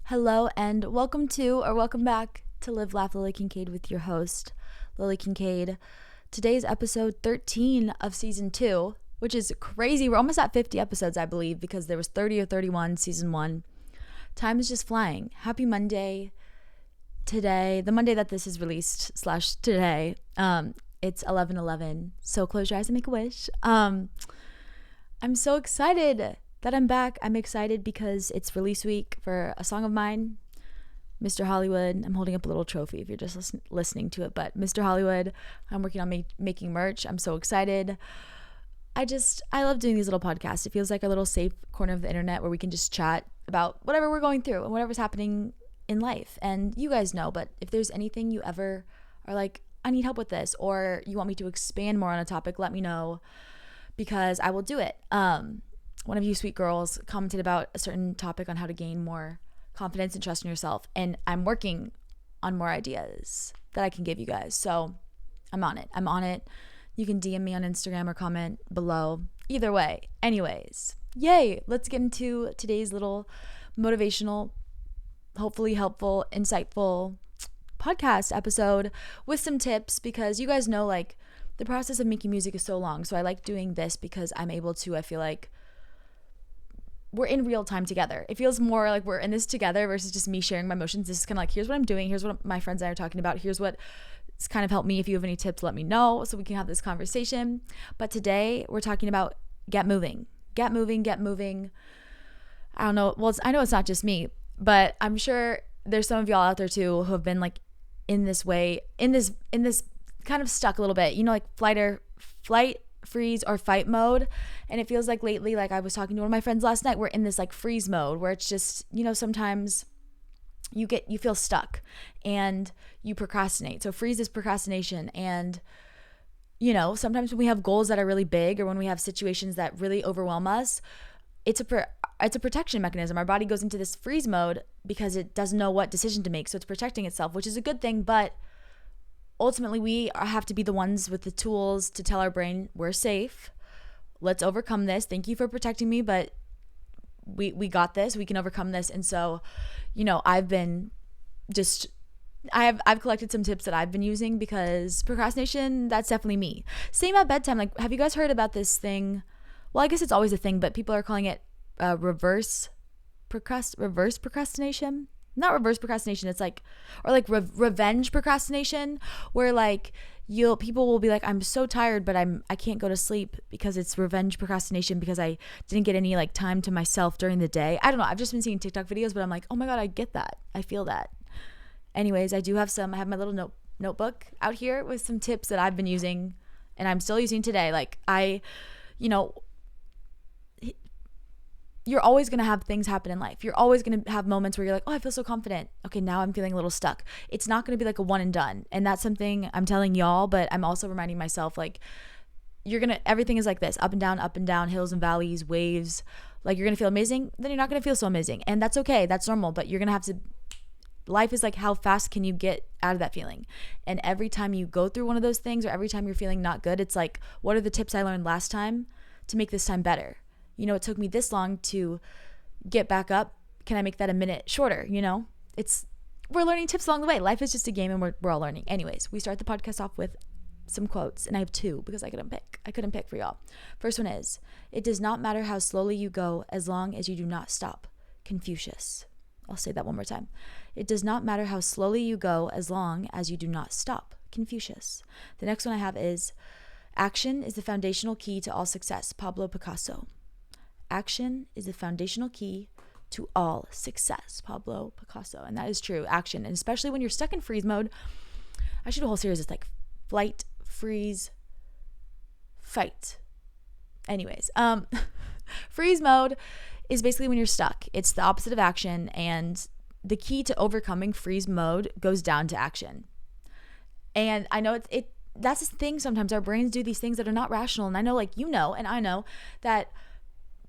Hello and welcome back to Live, Laugh, Lily Kincade with your host, Lily Kincade. Today's episode 13 of season 2, which is crazy. We're almost at 50 episodes, I believe, because there was 30 or 31 season 1. Time is just flying. Happy Monday. Today, the Monday that this is released / today, it's 11/11. So close your eyes and make a wish. I'm so excited that I'm back. I'm excited because it's release week for a song of mine, Mr. Hollywood. I'm holding up a little trophy if you're just listening to it, but Mr. Hollywood, I'm working on making merch. I'm so excited. I love doing these little podcasts. It feels like a little safe corner of the internet where we can just chat about whatever we're going through and whatever's happening in life. And you guys know, but if there's anything you ever are like, I need help with this, or you want me to expand more on a topic, let me know because I will do it. One of you sweet girls commented about a certain topic on how to gain more confidence and trust in yourself. And I'm working on more ideas that I can give you guys. So I'm on it. You can DM me on Instagram or comment below. Either way. Anyways, yay. Let's get into today's little motivational, hopefully helpful, insightful podcast episode with some tips, because you guys know, like, the process of making music is so long. So I like doing this because I'm able to, I feel like, we're in real time together. It feels more like we're in this together versus just me sharing my emotions. This is kind of like, here's what I'm doing. Here's what my friends and I are talking about. Here's what's kind of helped me. If you have any tips, let me know so we can have this conversation. But today we're talking about get moving. I don't know. Well, I know it's not just me, but I'm sure there's some of y'all out there too who have been like in this way, in this kind of stuck a little bit, you know, like flight, freeze, or fight mode. And it feels like lately, like I was talking to one of my friends last night, we're in this like freeze mode where it's just, you know, sometimes you feel stuck and you procrastinate. So freeze is procrastination. And, you know, sometimes when we have goals that are really big or when we have situations that really overwhelm us, it's a protection mechanism. Our body goes into this freeze mode because it doesn't know what decision to make. So it's protecting itself, which is a good thing. But ultimately, we have to be the ones with the tools to tell our brain we're safe. Let's overcome this. Thank you for protecting me, but we got this. We can overcome this. And so, you know, I've collected some tips that I've been using because procrastination, that's definitely me. Same at bedtime. Like, have you guys heard about this thing? Well, I guess it's always a thing, but people are calling it reverse procrastination. Not reverse procrastination, it's like, or like revenge procrastination, where like people will be like, I'm so tired, but I can't go to sleep because it's revenge procrastination because I didn't get any like time to myself during the day. I don't know. I've just been seeing TikTok videos, but I'm like, oh my God, I get that. I feel that. Anyways, I have my little notebook out here with some tips that I've been using and I'm still using today. Like you're always going to have things happen in life. You're always going to have moments where you're like, oh, I feel so confident. Okay, now I'm feeling a little stuck. It's not going to be like a one and done. And that's something I'm telling y'all, but I'm also reminding myself, like, everything is like this, up and down, hills and valleys, waves. Like, you're going to feel amazing, then you're not going to feel so amazing. And that's okay. That's normal. But you're going to have to, life is like, how fast can you get out of that feeling? And every time you go through one of those things, or every time you're feeling not good, it's like, what are the tips I learned last time to make this time better? You know, it took me this long to get back up. Can I make that a minute shorter? You know, we're learning tips along the way. Life is just a game and we're all learning. Anyways, we start the podcast off with some quotes, and I have 2 because I couldn't pick for y'all. First one is, it does not matter how slowly you go as long as you do not stop. Confucius. I'll say that one more time. It does not matter how slowly you go as long as you do not stop. Confucius. The next one I have is, action is the foundational key to all success. Pablo Picasso. Action is the foundational key to all success. Pablo Picasso. And that is true. Action. And especially when you're stuck in freeze mode. I should do a whole series. It's like flight, freeze, fight. Anyways, freeze mode is basically when you're stuck. It's the opposite of action. And the key to overcoming freeze mode goes down to action. And I know that's the thing. Sometimes our brains do these things that are not rational. And I know, like, you know, and I know that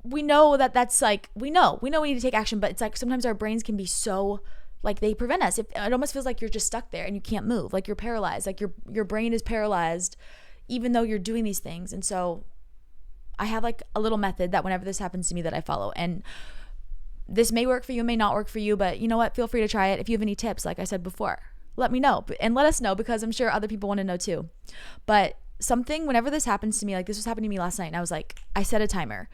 we know that's like, we know we need to take action, but it's like sometimes our brains can be so, like, they prevent us. It almost feels like you're just stuck there and you can't move, like you're paralyzed, like your brain is paralyzed even though you're doing these things. And so I have like a little method that whenever this happens to me that I follow, and This may work for you, may not work for you, but you know what? Feel free to try it. If you have any tips, like I said before, let me know and let us know, because I'm sure other people want to know too. But whenever this happens to me, like this was happening to me last night, and I was like, I set a timer.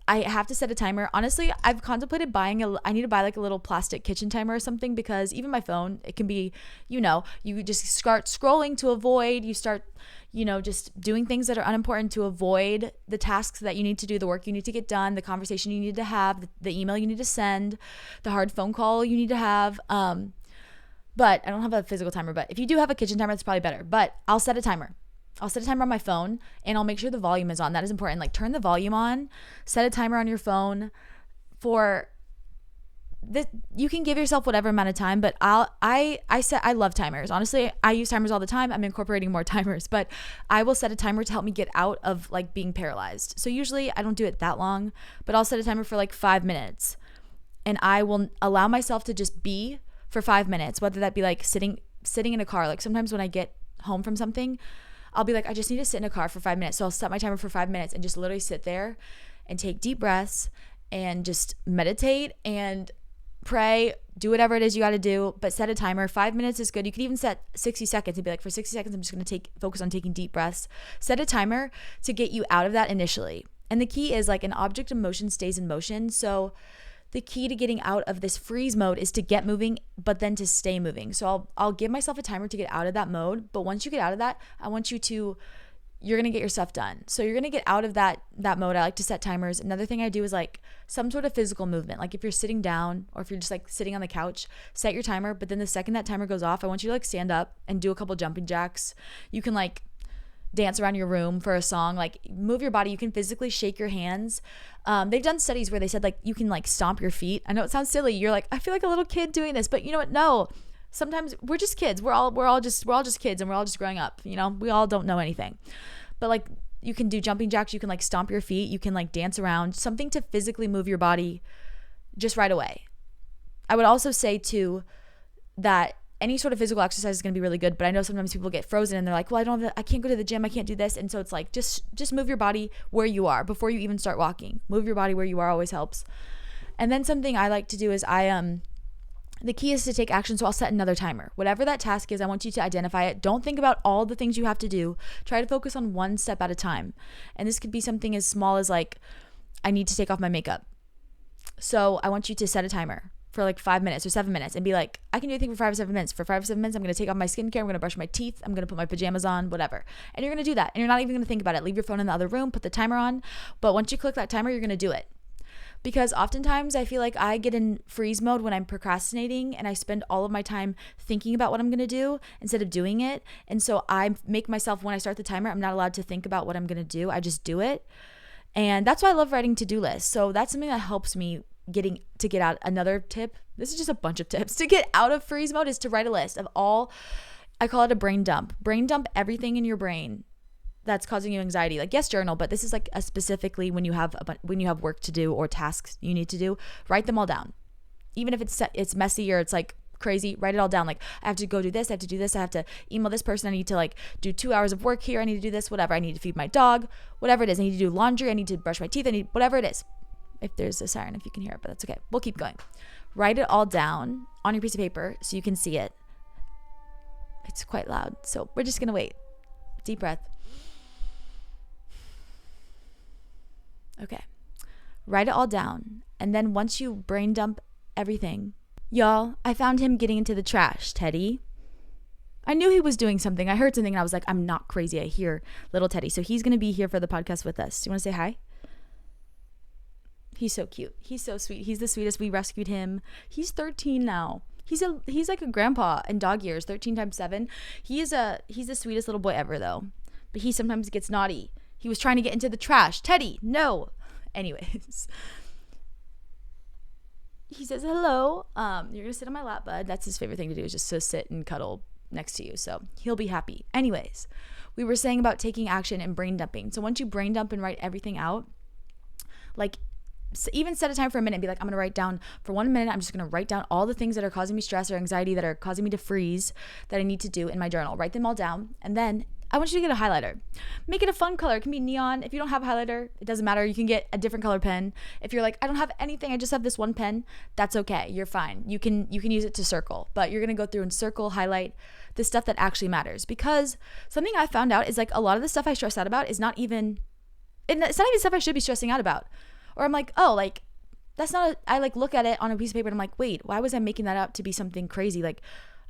I have to set a timer. Honestly, I've contemplated I need to buy like a little plastic kitchen timer or something, because even my phone, it can be, you just start scrolling to avoid, you start, just doing things that are unimportant to avoid the tasks that you need to do, the work you need to get done, the conversation you need to have, the email you need to send, the hard phone call you need to have. But I don't have a physical timer, but if you do have a kitchen timer, that's probably better. But I'll set a timer. I'll set a timer on my phone, and I'll make sure the volume is on. That is important. Like, turn the volume on, set a timer on your phone for this. You can give yourself whatever amount of time, but I love timers. Honestly, I use timers all the time. I'm incorporating more timers, but I will set a timer to help me get out of like being paralyzed. So usually I don't do it that long, but I'll set a timer for like 5 minutes, and I will allow myself to just be for 5 minutes, whether that be like sitting in a car. Like sometimes when I get home from something, I'll be like, I just need to sit in a car for 5 minutes. So I'll set my timer for 5 minutes and just literally sit there and take deep breaths and just meditate and pray, do whatever it is you got to do, but set a timer. 5 minutes is good. You could even set 60 seconds and be like, for 60 seconds, I'm just going to focus on taking deep breaths. Set a timer to get you out of that initially. And the key is like an object in motion stays in motion. So the key to getting out of this freeze mode is to get moving, but then to stay moving. So I'll give myself a timer to get out of that mode. But once you get out of that, I want you're going to get your stuff done. So you're going to get out of that mode. I like to set timers. Another thing I do is like some sort of physical movement. Like if you're sitting down or if you're just like sitting on the couch, set your timer. But then the second that timer goes off, I want you to like stand up and do a couple jumping jacks. You can like dance around your room for a song, like move your body. You can physically shake your hands. They've done studies where they said like you can like stomp your feet. I know it sounds silly. You're like, I feel like a little kid doing this, but you know what? No, sometimes we're just kids. We're all just kids, and we're all just growing up. We all don't know anything, but like you can do jumping jacks. You can like stomp your feet. You can like dance around, something to physically move your body just right away. I would also say too that any sort of physical exercise is going to be really good, but I know sometimes people get frozen and they're like, well, I can't go to the gym. I can't do this. And so it's like, just move your body where you are before you even start walking. Move your body where you are always helps. And then something I like to do is the key is to take action. So I'll set another timer. Whatever that task is, I want you to identify it. Don't think about all the things you have to do. Try to focus on one step at a time. And this could be something as small as like, I need to take off my makeup. So I want you to set a timer for like 5 minutes or 7 minutes and be like, I can do anything for 5 or 7 minutes. For 5 or 7 minutes, I'm going to take off my skincare. I'm going to brush my teeth. I'm going to put my pajamas on, whatever. And you're going to do that. And you're not even going to think about it. Leave your phone in the other room, put the timer on. But once you click that timer, you're going to do it. Because oftentimes I feel like I get in freeze mode when I'm procrastinating and I spend all of my time thinking about what I'm going to do instead of doing it. And so I make myself, when I start the timer, I'm not allowed to think about what I'm going to do. I just do it. And that's why I love writing to-do lists. So that's something that helps me get out. Another tip, this is just a bunch of tips to get out of freeze mode, is to write a list of all, I call it a brain dump everything in your brain that's causing you anxiety. Like, yes, journal, but this is like specifically when you have work to do or tasks you need to do, write them all down. Even if it's messy or it's like crazy, write it all down. Like, I have to go do this, I have to do this, I have to email this person, I need to like do 2 hours of work here, I need to do this, whatever, I need to feed my dog, whatever it is, I need to do laundry, I need to brush my teeth, I need whatever it is. If there's a siren, if you can hear it, but that's okay. We'll keep going. Write it all down on your piece of paper so you can see it. It's quite loud, so we're just going to wait. Deep breath. Okay. Write it all down. And then once you brain dump everything, y'all, I found him getting into the trash, Teddy. I knew he was doing something. I heard something and I was like, I'm not crazy. I hear little Teddy. So he's going to be here for the podcast with us. Do you want to say hi? He's so cute. He's so sweet. He's the sweetest. We rescued him. He's 13 now. He's like a grandpa in dog years, 13 times 7. He's the sweetest little boy ever though. But he sometimes gets naughty. He was trying to get into the trash. Teddy, no. Anyways. He says, hello. You're going to sit on my lap, bud. That's his favorite thing to do, is just to sit and cuddle next to you. So he'll be happy. Anyways, we were saying about taking action and brain dumping. So once you brain dump and write everything out, like, even set a time for a minute and be like, I'm going to write down for 1 minute. I'm just going to write down all the things that are causing me stress or anxiety, that are causing me to freeze, that I need to do in my journal. Write them all down. And then I want you to get a highlighter. Make it a fun color. It can be neon. If you don't have a highlighter, it doesn't matter. You can get a different color pen. If you're like, I don't have anything, I just have this one pen, that's okay. You're fine. You can use it to circle, but you're going to go through and circle, highlight the stuff that actually matters. Because something I found out is like a lot of the stuff I stress out about is not even, it's not even stuff I should be stressing out about. Or I'm like, oh, like, that's not, I like look at it on a piece of paper and I'm like, wait, why was I making that out to be something crazy? Like,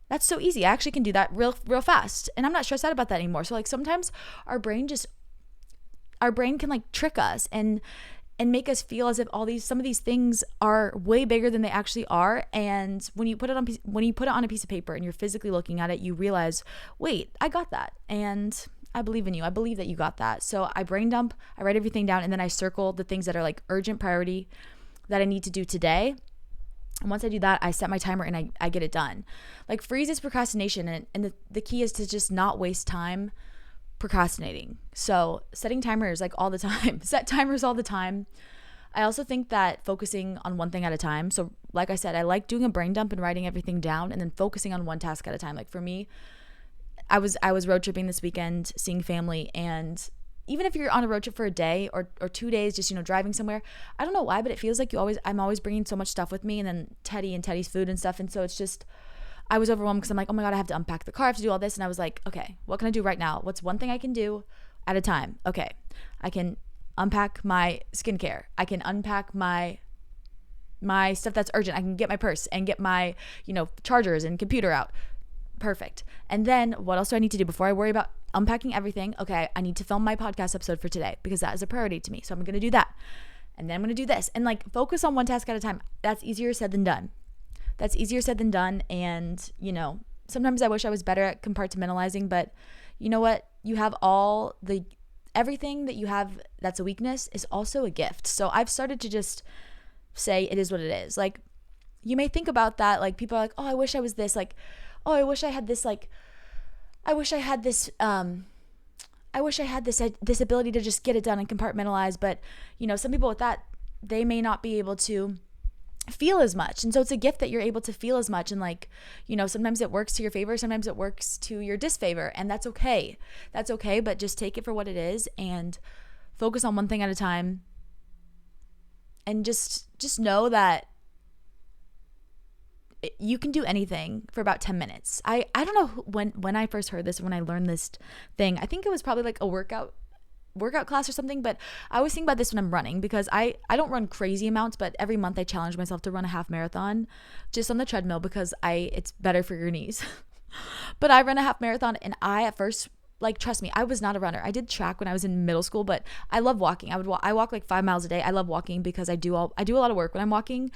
that's so easy. I actually can do that real fast. And I'm not stressed out about that anymore. So like sometimes our brain can like trick us and make us feel as if some of these things are way bigger than they actually are. And when you put it on a piece of paper and you're physically looking at it, you realize, wait, I got that. And I believe in you. I believe that you got that. So I brain dump, I write everything down, and then I circle the things that are like urgent priority that I need to do today. And once I do that, I set my timer and I get it done. Like freeze is procrastination. And the key is to just not waste time procrastinating. So setting timers like all the time, set timers all the time. I also think that focusing on one thing at a time. So like I said, I like doing a brain dump and writing everything down and then focusing on one task at a time. Like for me, I was road tripping this weekend, seeing family, and even if you're on a road trip for a day or 2 days, just, driving somewhere, I don't know why, but it feels like I'm always bringing so much stuff with me, and then Teddy's food and stuff. And so it's just, I was overwhelmed because I'm like, oh my God, I have to unpack the car, I have to do all this. And I was like, okay, what can I do right now? What's one thing I can do at a time? Okay, I can unpack my skincare. I can unpack my stuff that's urgent. I can get my purse and get my, chargers and computer out. Perfect. And then what else do I need to do before I worry about unpacking everything? Okay, I need to film my podcast episode for today because that is a priority to me. So I'm going to do that. And then I'm going to do this and like focus on one task at a time. That's easier said than done. And, sometimes I wish I was better at compartmentalizing, but you know what? You have everything that you have that's a weakness is also a gift. So I've started to just say it is what it is. Like you may think about that. Like people are like, oh, I wish I was this, like, oh, I wish I had this, like, I wish I had this ability to just get it done and compartmentalize. But, some people with that, they may not be able to feel as much. And so it's a gift that you're able to feel as much. And like, sometimes it works to your favor, sometimes it works to your disfavor, and that's okay. That's okay. But just take it for what it is and focus on one thing at a time. And just know that you can do anything for about 10 minutes. I don't know when I first heard this, when I learned this thing, I think it was probably like a workout class or something, but I always think about this when I'm running because I don't run crazy amounts, but every month I challenge myself to run a half marathon just on the treadmill because it's better for your knees. But I run a half marathon and I at first, like, trust me, I was not a runner. I did track when I was in middle school, but I love walking. I walk like 5 miles a day. I love walking because I do a lot of work when I'm walking.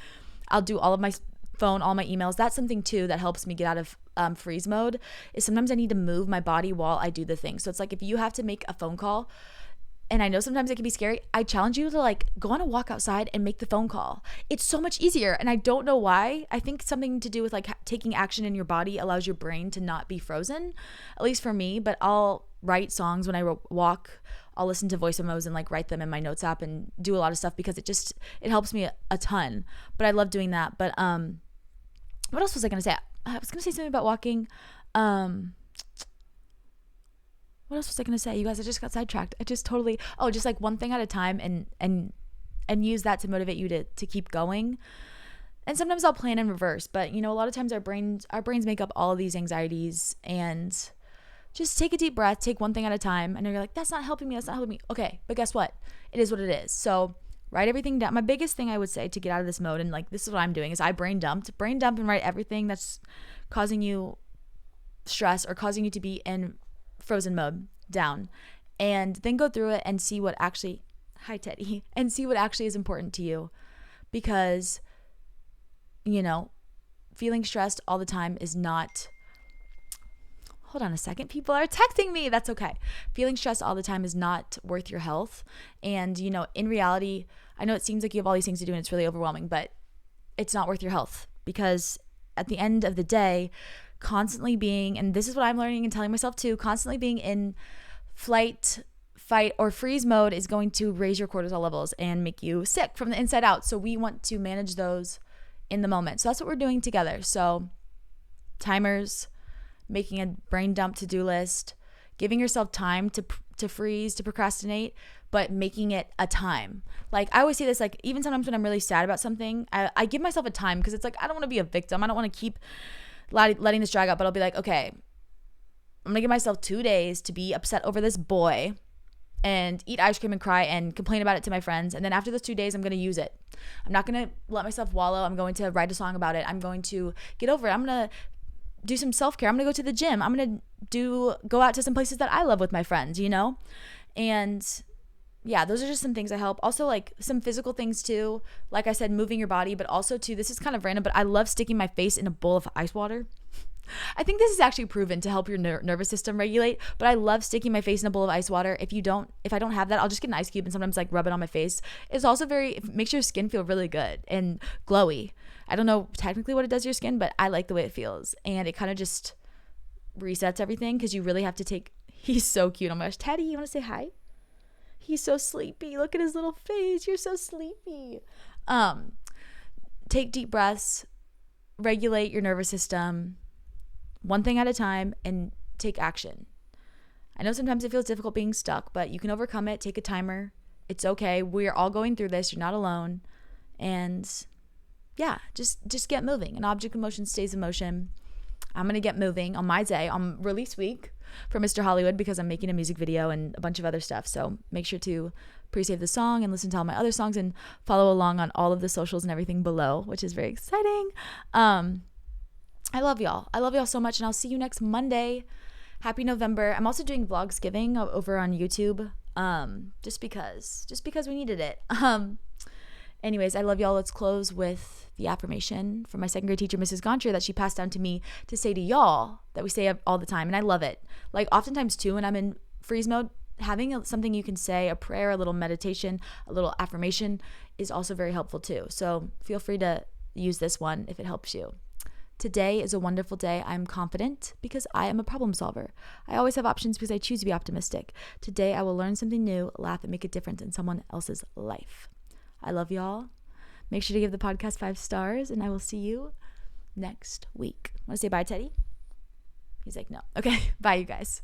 I'll do all of my phone, all my emails. That's something too that helps me get out of freeze mode is sometimes I need to move my body while I do the thing. So it's like if you have to make a phone call, and I know sometimes it can be scary, I challenge you to like go on a walk outside and make the phone call. It's so much easier. And I don't know why. I think something to do with like taking action in your body allows your brain to not be frozen, at least for me. But I'll write songs when I walk. I'll listen to voice memos and like write them in my notes app and do a lot of stuff because it helps me a ton. But I love doing that. But what else was I going to say? I was going to say something about walking. What else was I going to say? You guys, I just got sidetracked. just like one thing at a time and use that to motivate you to keep going. And sometimes I'll plan in reverse, but a lot of times our brains make up all of these anxieties, and just take a deep breath, take one thing at a time. I know you're like, that's not helping me. Okay. But guess what? It is what it is. So write everything down. My biggest thing I would say to get out of this mode, and like this is what I'm doing, is I brain dump and write everything that's causing you stress or causing you to be in frozen mode down, and then go through it and see what actually, hi Teddy, and see what actually is important to you. Because, feeling stressed all the time is not, hold on a second, people are texting me. That's okay. Feeling stressed all the time is not worth your health. And, in reality, I know it seems like you have all these things to do and it's really overwhelming, but it's not worth your health, because at the end of the day, constantly being, and this is what I'm learning and telling myself too, constantly being in flight, fight, or freeze mode is going to raise your cortisol levels and make you sick from the inside out. So we want to manage those in the moment. So that's what we're doing together. So timers, making a brain dump to-do list, giving yourself time to freeze, to procrastinate, but making it a time. Like I always say this, like even sometimes when I'm really sad about something, I give myself a time because it's like I don't want to be a victim. I don't want to keep letting this drag out, but I'll be like, okay, I'm gonna give myself 2 days to be upset over this boy and eat ice cream and cry and complain about it to my friends. And then after those 2 days, I'm going to use it. I'm not going to let myself wallow. I'm going to write a song about it. I'm going to get over it. I'm going to do some self-care. I'm going to go to the gym. I'm going to go out to some places that I love with my friends, you know? And yeah, those are just some things that help. Also like some physical things too. Like I said, moving your body, but also too, this is kind of random, but I love sticking my face in a bowl of ice water. I think this is actually proven to help your nervous system regulate, but I love sticking my face in a bowl of ice water. If I don't have that, I'll just get an ice cube and sometimes like rub it on my face. It's also it makes your skin feel really good and glowy. I don't know technically what it does to your skin, but I like the way it feels. And it kind of just resets everything because you really have to he's so cute. Oh my gosh, Teddy, you want to say hi? He's so sleepy. Look at his little face. You're so sleepy. Take deep breaths, regulate your nervous system, one thing at a time, and take action. I know sometimes it feels difficult being stuck, but you can overcome it. Take a timer. It's okay. We're all going through this. You're not alone. And yeah, just get moving. An object in motion stays in motion. I'm going to get moving on my day, on release week for Mr. Hollywood, because I'm making a music video and a bunch of other stuff. So make sure to pre-save the song and listen to all my other songs and follow along on all of the socials and everything below, which is very exciting. I love y'all. I love y'all so much, and I'll see you next Monday. Happy November. I'm also doing Vlogsgiving over on YouTube, just because we needed it. Anyways, I love y'all. Let's close with the affirmation from my second grade teacher, Mrs. Gontrier, that she passed down to me to say to y'all, that we say all the time, and I love it. Like oftentimes too, when I'm in freeze mode, having something you can say, a prayer, a little meditation, a little affirmation is also very helpful too. So feel free to use this one if it helps you. Today is a wonderful day. I'm confident because I am a problem solver. I always have options because I choose to be optimistic. Today I will learn something new, laugh, and make a difference in someone else's life. I love y'all. Make sure to give the podcast 5 stars, and I will see you next week. Want to say bye, Teddy? He's like, no. Okay, bye, you guys.